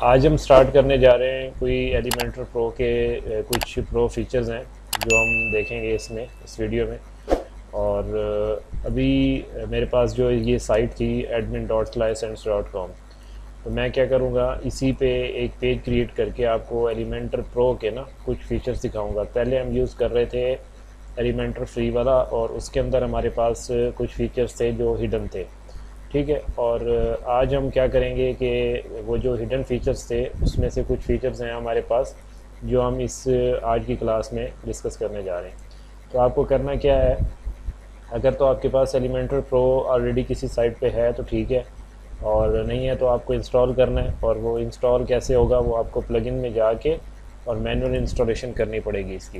आज हम स्टार्ट करने जा रहे हैं कोई एलिमेंटर प्रो के कुछ प्रो फीचर्स हैं जो हम देखेंगे इसमें इस वीडियो में। और अभी मेरे पास जो ये साइट थी admin.slicesense.com, तो मैं क्या करूँगा, इसी पे एक पेज क्रिएट करके आपको एलिमेंटर प्रो के ना कुछ फीचर्स दिखाऊंगा। पहले हम यूज़ कर रहे थे एलिमेंटर फ्री वाला और उसके अंदर हमारे पास कुछ फीचर्स थे जो हिडन थे। ठीक है, और आज हम क्या करेंगे कि वो जो हिडन फीचर्स थे उसमें से कुछ फीचर्स हैं हमारे पास जो हम इस आज की क्लास में डिस्कस करने जा रहे हैं। तो आपको करना क्या है, अगर तो आपके पास एलिमेंटर प्रो ऑलरेडी किसी साइट पे है तो ठीक है, और नहीं है तो आपको इंस्टॉल करना है। और वो इंस्टॉल कैसे होगा, वो आपको प्लगइन में जाके और मैनुअल इंस्टॉलेशन करनी पड़ेगी इसकी।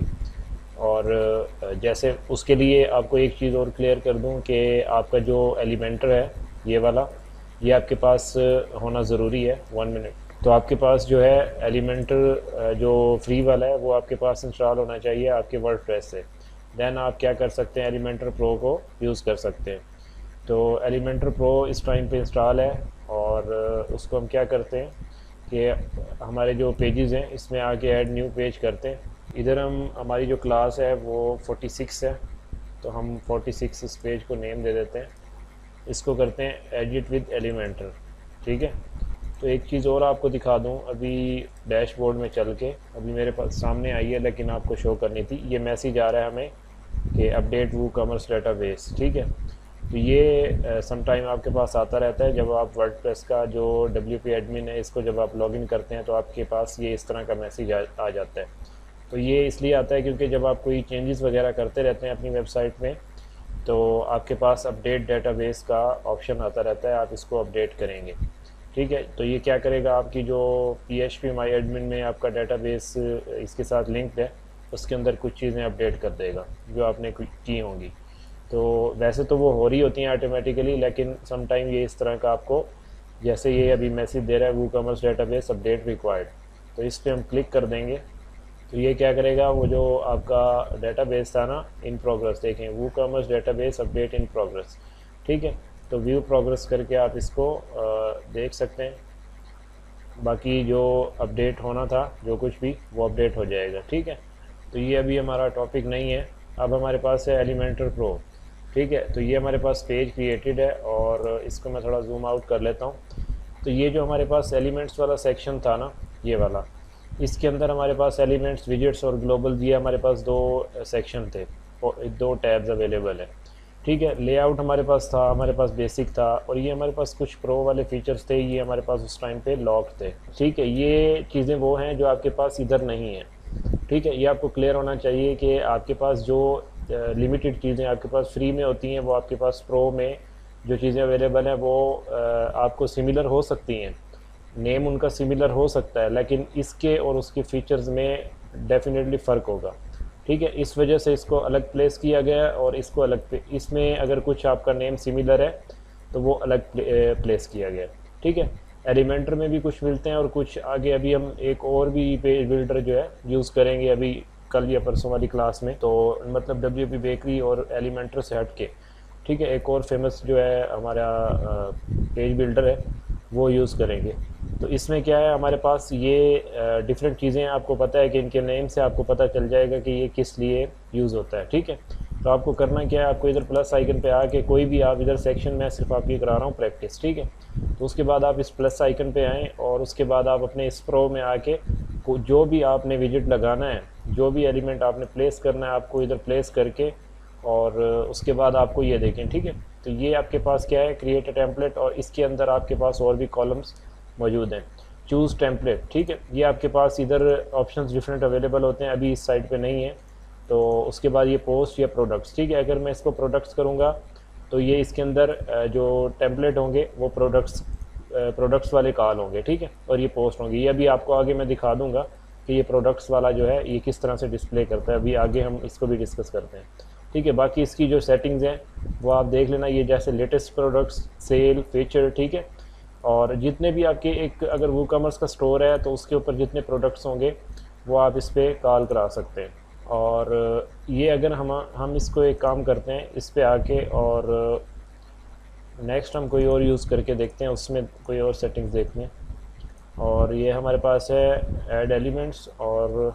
और जैसे उसके लिए आपको एक चीज़ और क्लियर कर दूं कि आपका जो एलिमेंटर है ये वाला, ये आपके पास होना ज़रूरी है। 1 मिनट। तो आपके पास जो है एलिमेंटर जो फ्री वाला है वो आपके पास इंस्टॉल होना चाहिए आपके वर्डप्रेस से। देन आप क्या कर सकते हैं, एलिमेंटर प्रो को यूज़ कर सकते हैं। तो एलिमेंटर प्रो इस टाइम पे इंस्टॉल है और उसको हम क्या करते हैं कि हमारे जो पेजेस हैं इसमें आके ऐड न्यू पेज करते हैं। इधर हम हमारी जो क्लास है वो 46 है, तो हम 46 इस पेज को नेम दे देते हैं। इसको करते हैं एडिट विद एलिमेंटर। ठीक है, तो एक चीज़ और आपको दिखा दूं, अभी डैशबोर्ड में चल के अभी मेरे पास सामने आई है लेकिन आपको शो करनी थी। ये मैसेज आ रहा है हमें कि अपडेट वूकॉमर्स डेटाबेस। ठीक है, तो ये समटाइम आपके पास आता रहता है जब आप वर्डप्रेस का जो WP एडमिन है इसको जब आप लॉगिन करते हैं तो आपके पास ये इस तरह का मैसेज आ जाता है। तो ये इसलिए आता है क्योंकि जब आप कोई चेंजेस वगैरह करते रहते हैं अपनी वेबसाइट में तो आपके पास अपडेट डेटाबेस का ऑप्शन आता रहता है, आप इसको अपडेट करेंगे। ठीक है, तो ये क्या करेगा, आपकी जो PHP माई एडमिन में आपका डेटाबेस इसके साथ लिंक्ड है उसके अंदर कुछ चीज़ें अपडेट कर देगा जो आपने की होंगी। तो वैसे तो वो हो रही होती हैं ऑटोमेटिकली, लेकिन समटाइम ये इस तरह का आपको, जैसे ये अभी मैसेज दे रहा है वूकॉमर्स डेटाबेस अपडेट रिक्वायर्ड, तो इस पर हम क्लिक कर देंगे तो ये क्या करेगा, वो जो आपका डेटाबेस था ना इन प्रोग्रेस, देखें WooCommerce database update in progress. ठीक है, तो व्यू प्रोग्रेस करके आप इसको देख सकते हैं। बाकी जो अपडेट होना था जो कुछ भी वो अपडेट हो जाएगा। ठीक है, तो ये अभी हमारा टॉपिक नहीं है। अब हमारे पास है एलिमेंटर प्रो। ठीक है, तो ये हमारे पास पेज क्रिएटेड है और इसको मैं थोड़ा जूम आउट कर लेता हूँ। तो ये जो हमारे पास एलिमेंट्स वाला सेक्शन था ना, ये वाला, इसके अंदर हमारे पास एलिमेंट्स, विजेट्स और ग्लोबल, ये हमारे पास दो सेक्शन थे, दो टैब्स अवेलेबल है। ठीक है, लेआउट हमारे पास था, हमारे पास बेसिक था, और ये हमारे पास कुछ प्रो वाले फीचर्स थे, ये हमारे पास उस टाइम पे लॉक थे। ठीक है, ये चीज़ें वो हैं जो आपके पास इधर नहीं है। ठीक है, ये आपको क्लियर होना चाहिए कि आपके पास जो लिमिटेड चीज़ें आपके पास फ्री में होती हैं वो आपके पास प्रो में जो चीज़ें अवेलेबल हैं वो आपको सिमिलर हो सकती हैं, नेम उनका सिमिलर हो सकता है, लेकिन इसके और उसके फीचर्स में डेफिनेटली फ़र्क होगा। ठीक है, इस वजह से इसको अलग प्लेस किया गया और इसको अलग, इसमें अगर कुछ आपका नेम सिमिलर है तो वो अलग प्लेस किया गया। ठीक है, एलिमेंटर में भी कुछ मिलते हैं और कुछ आगे अभी हम एक और भी पेज बिल्डर जो है यूज़ करेंगे अभी कल या परसों वाली क्लास में। तो मतलब WP बेकरी और एलिमेंटर से हट के, ठीक है, एक और फेमस जो है हमारा पेज बिल्डर है वो यूज़ करेंगे। तो इसमें क्या है, हमारे पास ये डिफरेंट चीज़ें आपको पता है कि इनके नेम से आपको पता चल जाएगा कि ये किस लिए यूज़ होता है। ठीक है, तो आपको करना क्या है, आपको इधर प्लस आइकन पे आके कोई भी आप इधर सेक्शन में सिर्फ आप ये करा रहा हूँ प्रैक्टिस। ठीक है, तो उसके बाद आप इस प्लस आइकन पे आएँ और उसके बाद आप अपने इस प्रो में आके जो भी आपने विजिट लगाना है, जो भी एलिमेंट आपने प्लेस करना है, आपको इधर प्लेस करके और उसके बाद आपको ये देखें। ठीक है, तो ये आपके पास क्या है, क्रिएट अ टेम्पलेट, और इसके अंदर आपके पास और भी कॉलम्स मौजूद हैं। चूज़ टेम्पलेट, ठीक है, ये आपके पास इधर ऑप्शंस डिफरेंट अवेलेबल होते हैं, अभी इस साइड पे नहीं है। तो उसके बाद ये पोस्ट या प्रोडक्ट्स। ठीक है, अगर मैं इसको प्रोडक्ट्स करूँगा तो ये इसके अंदर जो टेम्पलेट होंगे वो प्रोडक्ट्स वाले कॉल होंगे। ठीक है, और ये पोस्ट होंगे। ये अभी आपको आगे मैं दिखा दूंगा कि ये प्रोडक्ट्स वाला जो है ये किस तरह से डिस्प्ले करता है, अभी आगे हम इसको भी डिस्कस करते हैं। ठीक है, बाकी इसकी जो सेटिंग्स हैं वो आप देख लेना, ये जैसे लेटेस्ट प्रोडक्ट्स, सेल, फीचर। ठीक है, और जितने भी आपके एक अगर वूकॉमर्स का स्टोर है तो उसके ऊपर जितने प्रोडक्ट्स होंगे वो आप इस पर कॉल करा सकते हैं। और ये अगर हम इसको एक काम करते हैं, इस पर आके और नेक्स्ट हम कोई और यूज़ करके देखते हैं, उसमें कोई और सेटिंग्स देखते हैं। और ये हमारे पास है ऐड एलिमेंट्स, और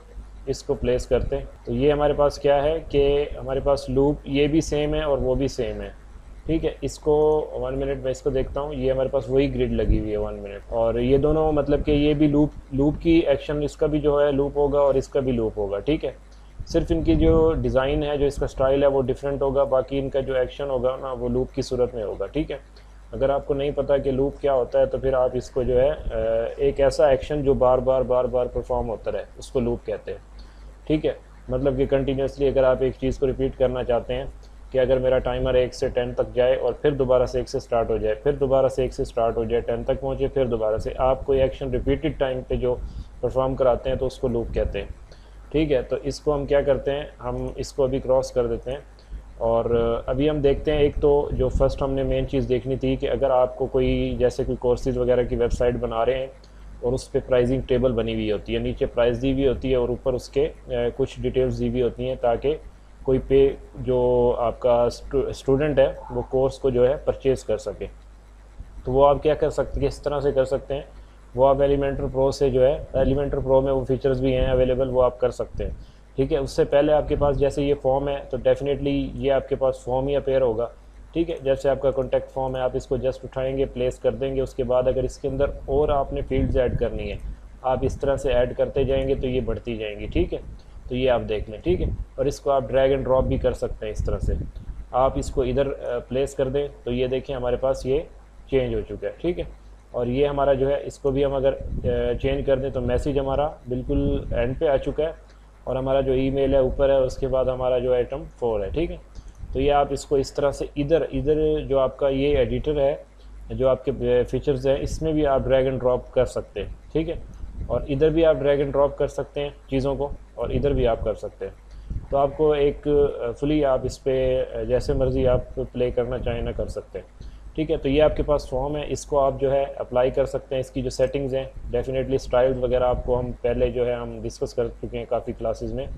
इसको प्लेस करते हैं। तो ये हमारे पास क्या है कि हमारे पास लूप ये भी सेम है और वो भी सेम है, ठीक है। इसको 1 मिनट में इसको देखता हूँ, ये हमारे पास वही ग्रिड लगी हुई है 1 मिनट, और ये दोनों मतलब कि ये भी लूप की एक्शन, इसका भी जो है लूप होगा और इसका भी लूप होगा, ठीक है। सिर्फ इनकी जो डिज़ाइन है, जो इसका स्टाइल है वो डिफरेंट होगा, बाकी इनका जो एक्शन होगा ना वो लूप की सूरत में होगा, ठीक है। अगर आपको नहीं पता कि लूप क्या होता है तो फिर आप इसको जो है एक ऐसा एक्शन जो बार बार परफॉर्म होता रहे उसको लूप कहते हैं, ठीक है। मतलब कि कंटिन्यूसली अगर आप एक चीज़ को रिपीट करना चाहते हैं कि अगर मेरा टाइमर 1 से 10 तक जाए और फिर दोबारा से 1 से स्टार्ट हो जाए, फिर दोबारा से 1 से स्टार्ट हो जाए, 10 तक पहुँचे, फिर दोबारा से, आप कोई एक्शन रिपीटेड टाइम पे जो परफॉर्म कराते हैं तो उसको लूप कहते हैं, ठीक है। तो इसको हम क्या करते हैं, हम इसको अभी क्रॉस कर देते हैं, और अभी हम देखते हैं। एक तो जो फर्स्ट हमने मेन चीज़ देखनी थी कि अगर आपको कोई जैसे कोई कोर्सेज़ वगैरह की वेबसाइट बना रहे हैं और उस पर प्राइसिंग टेबल बनी हुई होती है, नीचे प्राइस दी हुई होती है और ऊपर उसके कुछ डिटेल्स दी हुई होती हैं, ताकि कोई पे जो आपका स्टूडेंट है वो कोर्स को जो है परचेज़ कर सके। तो वो आप क्या कर सकते हैं, किस तरह से कर सकते हैं, वो आप एलिमेंटर प्रो से जो है, एलिमेंटर प्रो में वो फीचर्स भी हैं अवेलेबल, वो आप कर सकते हैं, ठीक है। उससे पहले आपके पास जैसे ये फॉर्म है तो डेफिनेटली ये आपके पास फॉर्म ही अपेयर होगा, ठीक है। जैसे आपका कॉन्टैक्ट फॉर्म है, आप इसको जस्ट उठाएंगे, प्लेस कर देंगे। उसके बाद अगर इसके अंदर और आपने फील्ड्स ऐड करनी है, आप इस तरह से ऐड करते जाएंगे तो ये बढ़ती जाएंगी, ठीक है। तो ये आप देख लें, ठीक है। और इसको आप ड्रैग एंड ड्रॉप भी कर सकते हैं, इस तरह से आप इसको इधर प्लेस कर दें तो ये देखें हमारे पास ये चेंज हो चुका है, ठीक है। और ये हमारा जो है, इसको भी हम अगर चेंज कर दें तो मैसेज हमारा बिल्कुल एंड पे आ चुका है, और हमारा जो ईमेल है ऊपर है, उसके बाद हमारा जो आइटम 4 है, ठीक है। तो ये आप इसको इस तरह से इधर जो आपका ये एडिटर है, जो आपके फीचर्स हैं, इसमें भी आप ड्रैग एंड ड्रॉप कर सकते हैं, ठीक है। और इधर भी आप ड्रैग एंड ड्रॉप कर सकते हैं चीज़ों को, और इधर भी आप कर सकते हैं। तो आपको एक फुली आप इस पर जैसे मर्ज़ी आप प्ले करना चाहें ना कर सकते हैं, ठीक है। तो ये आपके पास फॉर्म है, इसको आप जो है अप्लाई कर सकते हैं। इसकी जो सेटिंग्स हैं, डेफिनेटली स्टाइल्स वगैरह आपको हम पहले जो है हम डिस्कस कर चुके हैं काफ़ी क्लासेस में,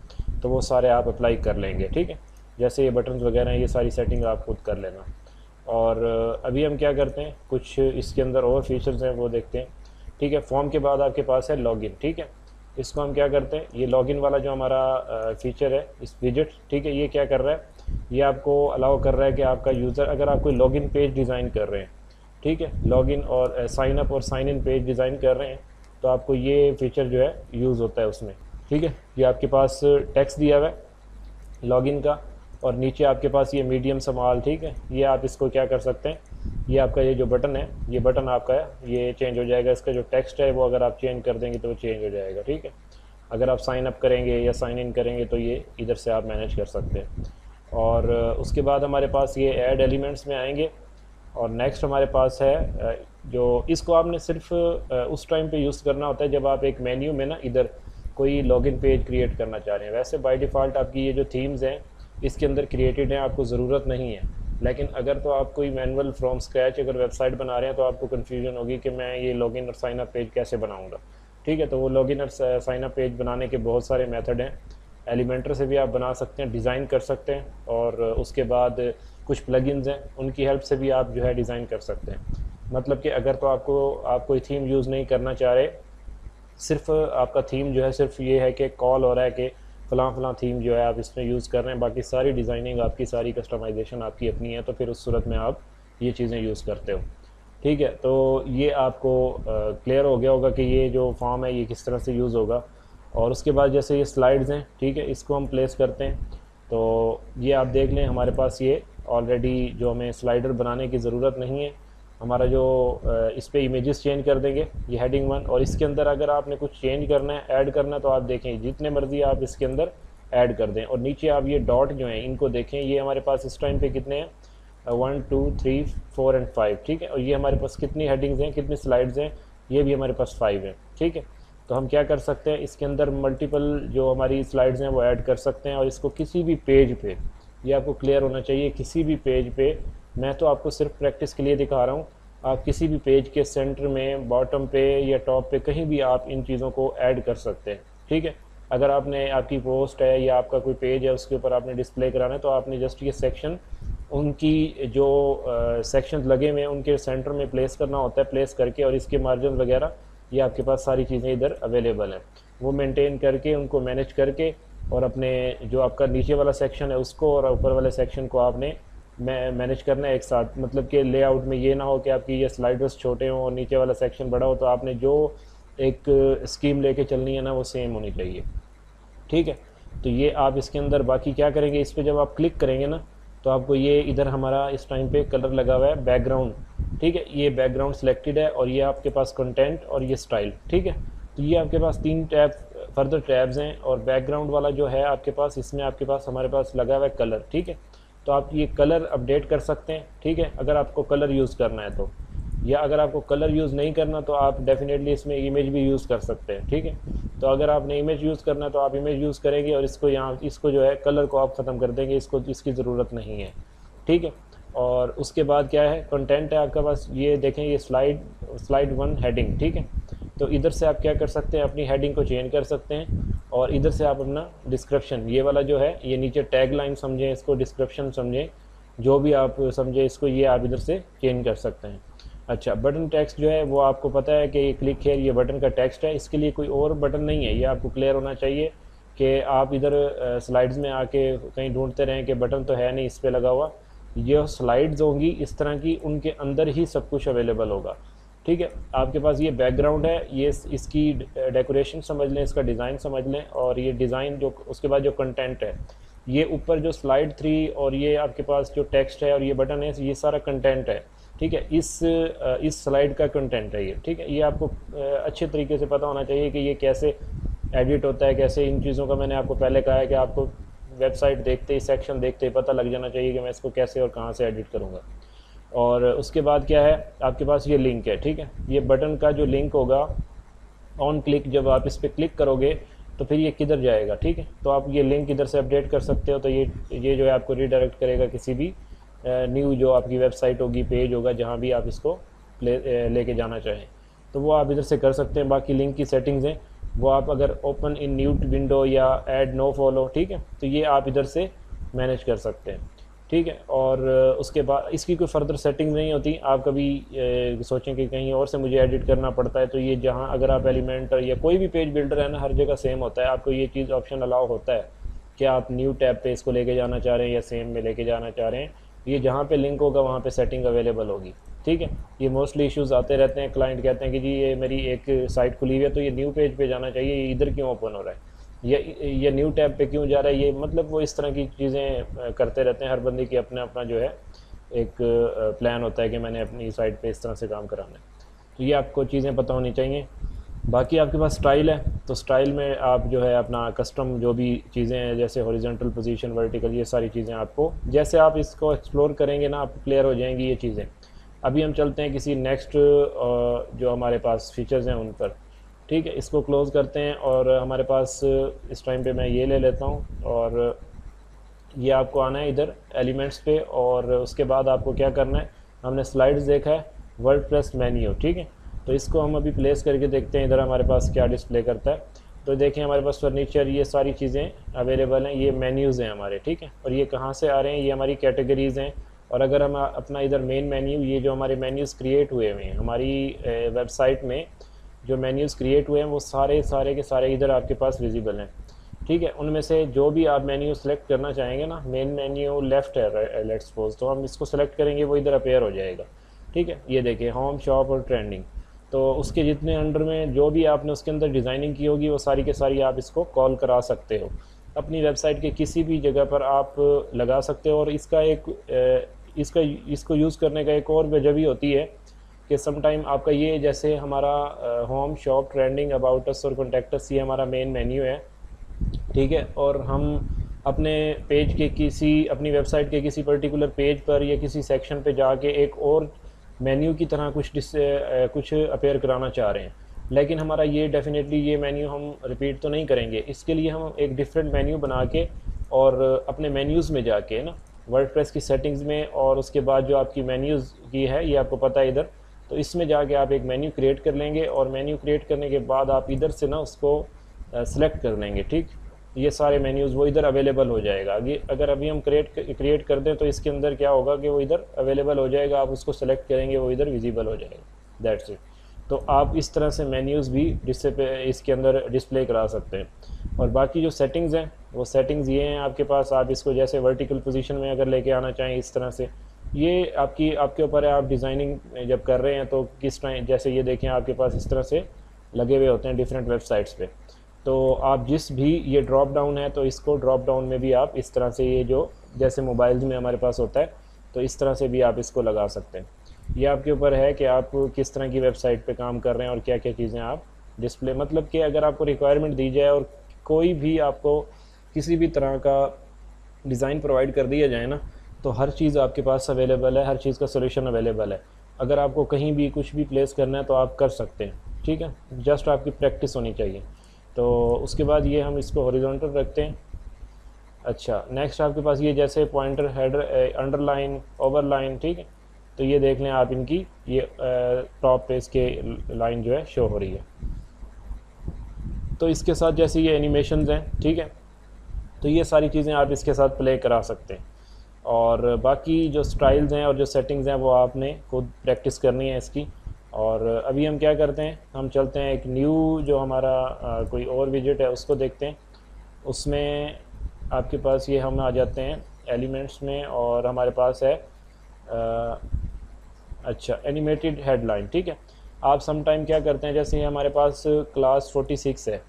तो वो सारे आप अप्लाई कर लेंगे, ठीक है। जैसे ये बटन्स वगैरह हैं, ये सारी सेटिंग आप खुद कर लेना। और अभी हम क्या करते हैं, कुछ इसके अंदर और फीचर्स हैं वो देखते हैं, ठीक है। फॉर्म के बाद आपके पास है लॉगिन, ठीक है। इसको हम क्या करते हैं, ये लॉगिन वाला जो हमारा फीचर है, इस विजेट, ठीक है, ये क्या कर रहा है, ये आपको अलाउ कर रहा है कि आपका यूज़र, अगर आप कोई लॉगिन पेज डिज़ाइन कर रहे हैं, ठीक है, लॉगिन और साइन अप और साइन इन पेज डिज़ाइन कर रहे हैं, तो आपको ये फीचर जो है यूज़ होता है उसमें, ठीक है। ये आपके पास टेक्स्ट दिया हुआ है लॉगिन का, और नीचे आपके पास ये मीडियम स्मॉल, ठीक है। ये आप इसको क्या कर सकते हैं, ये आपका ये जो बटन है, ये बटन आपका है, ये चेंज हो जाएगा। इसका जो टेक्स्ट है वो अगर आप चेंज कर देंगे तो वो चेंज हो जाएगा, ठीक है। अगर आप साइन अप करेंगे या साइन इन करेंगे तो ये इधर से आप मैनेज कर सकते हैं। और उसके बाद हमारे पास ये ऐड एलिमेंट्स में आएंगे, और नेक्स्ट हमारे पास है जो, इसको आपने सिर्फ उस टाइम पे यूज़ करना होता है जब आप एक मेन्यू में ना इधर कोई लॉगिन पेज क्रिएट करना चाह रहे हैं। वैसे बाय डिफ़ॉल्ट आपकी ये जो थीम्स हैं इसके अंदर क्रिएटेड हैं, आपको ज़रूरत नहीं है। लेकिन अगर तो आप कोई मैनुअल फ्रॉम स्क्रैच अगर वेबसाइट बना रहे हैं तो आपको कन्फ्यूजन होगी कि मैं ये लॉगिन और साइन अप पेज कैसे बनाऊँगा, ठीक है। तो वो लॉगिन और साइन अप पेज बनाने के बहुत सारे मेथड हैं। एलिमेंटर से भी आप बना सकते हैं, डिज़ाइन कर सकते हैं, और उसके बाद कुछ प्लगइन्स हैं उनकी हेल्प से भी आप जो है डिज़ाइन कर सकते हैं। मतलब कि अगर तो आप कोई थीम यूज़ नहीं करना चाह रहे, सिर्फ आपका थीम जो है सिर्फ ये है कि कॉल हो रहा है कि फ़लाँ थीम जो है आप इसमें यूज़ कर रहे हैं, बाकी सारी डिज़ाइनिंग आपकी, सारी कस्टमाइजेशन आपकी अपनी है, तो फिर उस सूरत में आप ये चीज़ें यूज़ करते हो, ठीक है। तो ये आपको क्लियर हो गया होगा कि ये जो फॉर्म है ये किस तरह से यूज़ होगा। और उसके बाद जैसे ये स्लाइड्स हैं, ठीक है, इसको हम प्लेस करते हैं तो ये आप देख लें हमारे पास ये ऑलरेडी जो हमें स्लाइडर बनाने की ज़रूरत नहीं है। हमारा जो इस पर इमेजेस चेंज कर देंगे, ये हेडिंग 1, और इसके अंदर अगर आपने कुछ चेंज करना है, ऐड करना है, तो आप देखें जितने मर्ज़ी आप इसके अंदर ऐड कर दें। और नीचे आप ये डॉट जो हैं इनको देखें, ये हमारे पास इस टाइम पे कितने हैं, 1 2 3 4 एंड 5, ठीक है। और ये हमारे पास कितनी हेडिंग्स हैं, कितनी स्लाइड्स हैं, ये भी हमारे पास 5 हैं, ठीक है। तो हम क्या कर सकते हैं, इसके अंदर मल्टीपल जो हमारी स्लाइड्स हैं वो ऐड कर सकते हैं, और इसको किसी भी पेज पे, ये आपको क्लियर होना चाहिए, किसी भी पेज पे, मैं तो आपको सिर्फ प्रैक्टिस के लिए दिखा रहा हूँ, आप किसी भी पेज के सेंटर में, बॉटम पे या टॉप पे, कहीं भी आप इन चीज़ों को ऐड कर सकते हैं, ठीक है। अगर आपने, आपकी पोस्ट है या आपका कोई पेज है उसके ऊपर आपने डिस्प्ले कराना है, तो आपने जस्ट ये सेक्शन, उनकी जो सेक्शन लगे हुए हैं उनके सेंटर में प्लेस करना होता है, प्लेस करके, और इसके मार्जिन वगैरह ये आपके पास सारी चीज़ें इधर अवेलेबल हैं। वो मेंटेन करके, उनको मैनेज करके, और अपने जो आपका नीचे वाला सेक्शन है उसको और ऊपर वाले सेक्शन को आपने मैनेज करना है एक साथ। मतलब कि लेआउट में ये ना हो कि आपकी ये स्लाइडर्स छोटे हों और नीचे वाला सेक्शन बड़ा हो, तो आपने जो एक स्कीम लेके चलनी है ना वो सेम होनी चाहिए। ठीक है, तो ये आप इसके अंदर बाकी क्या करेंगे, इस पर जब आप क्लिक करेंगे ना तो आपको ये इधर हमारा इस टाइम पे कलर लगा हुआ है बैकग्राउंड। ठीक है, ये बैकग्राउंड सिलेक्टेड है और ये आपके पास कंटेंट और ये स्टाइल। ठीक है, तो ये आपके पास 3 टैब फर्दर टैब्स हैं, और बैकग्राउंड वाला जो है आपके पास, इसमें आपके पास हमारे पास लगा हुआ है कलर। ठीक है, तो आप ये कलर अपडेट कर सकते हैं। ठीक है, अगर आपको कलर यूज़ करना है तो, या अगर आपको कलर यूज़ नहीं करना तो आप डेफिनेटली इसमें इमेज भी यूज़ कर सकते हैं। ठीक है, तो अगर आपने इमेज यूज़ करना है तो आप इमेज यूज़ करेंगे, और इसको यहाँ इसको जो है कलर को आप ख़त्म कर देंगे, इसको इसकी ज़रूरत नहीं है। ठीक है, और उसके बाद क्या है, कंटेंट है आपके पास। ये देखें, ये स्लाइड 1 हेडिंग। ठीक है, तो इधर से आप क्या कर सकते हैं, अपनी हेडिंग को चेंज कर सकते हैं, और इधर से आप अपना डिस्क्रिप्शन, ये वाला जो है, ये नीचे टैग लाइन समझें इसको, डिस्क्रिप्शन समझें, जो भी आप समझे इसको, ये आप इधर से चेंज कर सकते हैं। अच्छा, बटन टेक्स्ट जो है वो आपको पता है कि ये क्लिक हेयर, ये बटन का टेक्स्ट है, इसके लिए कोई और बटन नहीं है। ये आपको क्लियर होना चाहिए कि आप इधर स्लाइड्स में आके कहीं ढूंढते रहें कि बटन तो है नहीं इस पर लगा हुआ। ये स्लाइड्स होंगी इस तरह की, उनके अंदर ही सब कुछ अवेलेबल होगा। ठीक है, आपके पास ये बैकग्राउंड है, ये इसकी डेकोरेशन समझ लें, इसका डिज़ाइन समझ लें, और ये डिज़ाइन जो, उसके बाद जो कंटेंट है, ये ऊपर जो स्लाइड 3 और ये आपके पास जो टेक्स्ट है और ये बटन है, ये सारा कंटेंट है। ठीक है, इस स्लाइड का कंटेंट है ये। ठीक है, ये आपको अच्छे तरीके से पता होना चाहिए कि ये कैसे एडिट होता है, कैसे। इन चीज़ों का मैंने आपको पहले कहा है कि आपको वेबसाइट देखते ही, सेक्शन देखते ही पता लग जाना चाहिए कि मैं इसको कैसे और कहाँ से एडिट करूँगा। और उसके बाद क्या है, आपके पास ये लिंक है। ठीक है, ये बटन का जो लिंक होगा, ऑन क्लिक, जब आप इस पर क्लिक करोगे तो फिर ये किधर जाएगा। ठीक है, तो आप ये लिंक इधर से अपडेट कर सकते हो, तो ये जो है आपको रीडायरेक्ट करेगा किसी भी न्यू जो आपकी वेबसाइट होगी, पेज होगा, जहाँ भी आप इसको लेके जाना चाहें, तो वो आप इधर से कर सकते हैं। बाकी लिंक की सेटिंग्स हैं वो आप अगर ओपन इन न्यू विंडो या ऐड नो फॉलो, ठीक है, तो ये आप इधर से मैनेज कर सकते हैं। ठीक है, और उसके बाद इसकी कोई फर्दर सेटिंग नहीं होती। आप कभी सोचें कि कहीं और से मुझे एडिट करना पड़ता है, तो ये जहाँ अगर आप एलिमेंटर या कोई भी पेज बिल्डर है ना, हर जगह सेम होता है। आपको ये चीज़ ऑप्शन अलाउ होता है कि आप न्यू टैब पे इसको लेके जाना चाह रहे हैं या सेम में लेके जाना चाह रहे हैं। ये जहाँ पे लिंक होगा वहाँ पे सेटिंग अवेलेबल होगी। ठीक है, ये मोस्टली इश्यूज़ आते रहते हैं। क्लाइंट कहते हैं कि जी ये मेरी एक साइट खुली हुई है तो ये न्यू पेज पे जाना चाहिए, ये इधर क्यों ओपन हो रहा है, ये न्यू टैब पे क्यों जा रहा है, ये मतलब वो इस तरह की चीज़ें करते रहते हैं। हर बंदे की अपना अपना जो है एक प्लान होता है कि मैंने अपनी साइट पे इस तरह से काम कराना है, तो ये आपको चीज़ें पता होनी चाहिए। बाकी आपके पास स्टाइल है, तो स्टाइल में आप जो है अपना कस्टम जो भी चीज़ें हैं, जैसे हॉरिजॉन्टल पोजीशन, वर्टिकल, ये सारी चीज़ें आपको, जैसे आप इसको एक्सप्लोर करेंगे ना, आपको क्लियर हो जाएंगी ये चीज़ें। अभी हम चलते हैं किसी नेक्स्ट जो हमारे पास फीचर्स हैं उन पर। ठीक है, इसको क्लोज़ करते हैं, और हमारे पास इस टाइम पे मैं ये ले लेता हूँ, और ये आपको आना है इधर एलिमेंट्स पे, और उसके बाद आपको क्या करना है, हमने स्लाइड्स देखा है, वर्डप्रेस मेन्यू। ठीक है, तो इसको हम अभी प्लेस करके देखते हैं इधर हमारे पास क्या डिस्प्ले करता है। तो देखें हमारे पास फर्नीचर, ये सारी चीज़ें अवेलेबल हैं, ये मेन्यूज़ हैं हमारे। ठीक है, और ये कहाँ से आ रहे हैं, ये हमारी कैटेगरीज़ हैं। और अगर हम अपना इधर मेन मेन्यू, ये जो हमारे मेन्यूज़ क्रिएट हुए हैं हमारी वेबसाइट में, जो मेन्यूज़ क्रिएट हुए हैं वो सारे के सारे इधर आपके पास विजिबल हैं। ठीक है, उनमें से जो भी आप मेन्यू सेलेक्ट करना चाहेंगे ना, मेन मेन्यू लेफ़्ट है लेट्स सपोज, तो हम इसको सेलेक्ट करेंगे वो इधर अपेयर हो जाएगा। ठीक है, ये देखिए होम, शॉप और ट्रेंडिंग, तो उसके जितने अंडर में जो भी आपने उसके अंदर डिज़ाइनिंग की होगी वो सारी के सारी आप इसको कॉल करा सकते हो। अपनी वेबसाइट के किसी भी जगह पर आप लगा सकते हो। और इसका इसको यूज़ करने का एक और वजह भी होती है कि समटाइम आपका ये, जैसे हमारा home, shop, trending, about us और कॉन्टैक्ट अस, ये हमारा मेन मेन्यू है। ठीक है, और हम अपने पेज के अपनी वेबसाइट के किसी पर्टिकुलर पेज पर या किसी सेक्शन पे जाके एक और मेन्यू की तरह कुछ अपेयर कराना चाह रहे हैं, लेकिन हमारा ये डेफिनेटली ये मेन्यू हम रिपीट तो नहीं करेंगे। इसके लिए हम एक डिफरेंट मेन्यू बना के, और अपने मेन्यूज़ में जाके ना, वर्डप्रेस की सेटिंग्स में, और उसके बाद जो आपकी मेन्यूज़ की है ये आपको पता है इधर, तो इसमें जाके आप एक मेन्यू क्रिएट कर लेंगे, और मेन्यू क्रिएट करने के बाद आप इधर से ना उसको सेलेक्ट कर लेंगे। ठीक, ये सारे मेन्यूज़ वो इधर अवेलेबल हो जाएगा। अगर अभी हम क्रिएट कर दें तो इसके अंदर क्या होगा कि वो इधर अवेलेबल हो जाएगा, आप उसको सेलेक्ट करेंगे वो इधर विजिबल हो जाएगा, दैट्स इट। तो आप इस तरह से मेन्यूज़ भी इसके अंदर डिस्प्ले करा सकते हैं। और बाकी जो सेटिंग्स हैं वो सेटिंग्स ये हैं आपके पास, आप इसको जैसे वर्टिकल पोजीशन में अगर लेके आना चाहें इस तरह से, ये आपके ऊपर है। आप डिज़ाइनिंग जब कर रहे हैं तो किस टाइम, जैसे ये देखें आपके पास इस तरह से लगे हुए होते हैं डिफरेंट वेबसाइट्स पे, तो आप जिस भी ये ड्रॉप डाउन है तो इसको ड्रॉप डाउन में भी आप इस तरह से, ये जो जैसे मोबाइल्स में हमारे पास होता है तो इस तरह से भी आप इसको लगा सकते हैं। ये आपके ऊपर है कि आप किस तरह की वेबसाइट पे काम कर रहे हैं और क्या क्या चीज़ें आप डिस्प्ले, मतलब कि अगर आपको रिक्वायरमेंट दी जाए और कोई भी आपको किसी भी तरह का डिज़ाइन प्रोवाइड कर दिया जाए ना, तो हर चीज़ आपके पास अवेलेबल है, हर चीज़ का सोल्यूशन अवेलेबल है। अगर आपको कहीं भी कुछ भी प्लेस करना है तो आप कर सकते हैं, ठीक है, जस्ट आपकी प्रैक्टिस होनी चाहिए। तो उसके बाद ये हम इसको हॉरिजॉन्टल रखते हैं। अच्छा, नेक्स्ट आपके पास ये जैसे पॉइंटर, हेडर, अंडरलाइन, ओवरलाइन, ठीक है, तो ये देख लें आप इनकी, ये टॉप पे इसके लाइन जो है शो हो रही है। तो इसके साथ जैसे ये एनिमेशंस हैं, ठीक है, तो ये सारी चीज़ें आप इसके साथ प्ले करा सकते हैं। और बाकी जो स्टाइल्स हैं और जो सेटिंग्स हैं वो आपने खुद प्रैक्टिस करनी है इसकी। और अभी हम क्या करते हैं, हम चलते हैं एक न्यू जो हमारा कोई और विजेट है उसको देखते हैं। उसमें आपके पास ये हम आ जाते हैं एलिमेंट्स में और हमारे पास है अच्छा एनिमेटेड हेडलाइन, ठीक है। आप सम टाइम क्या करते हैं, जैसे हमारे पास क्लास 46 है,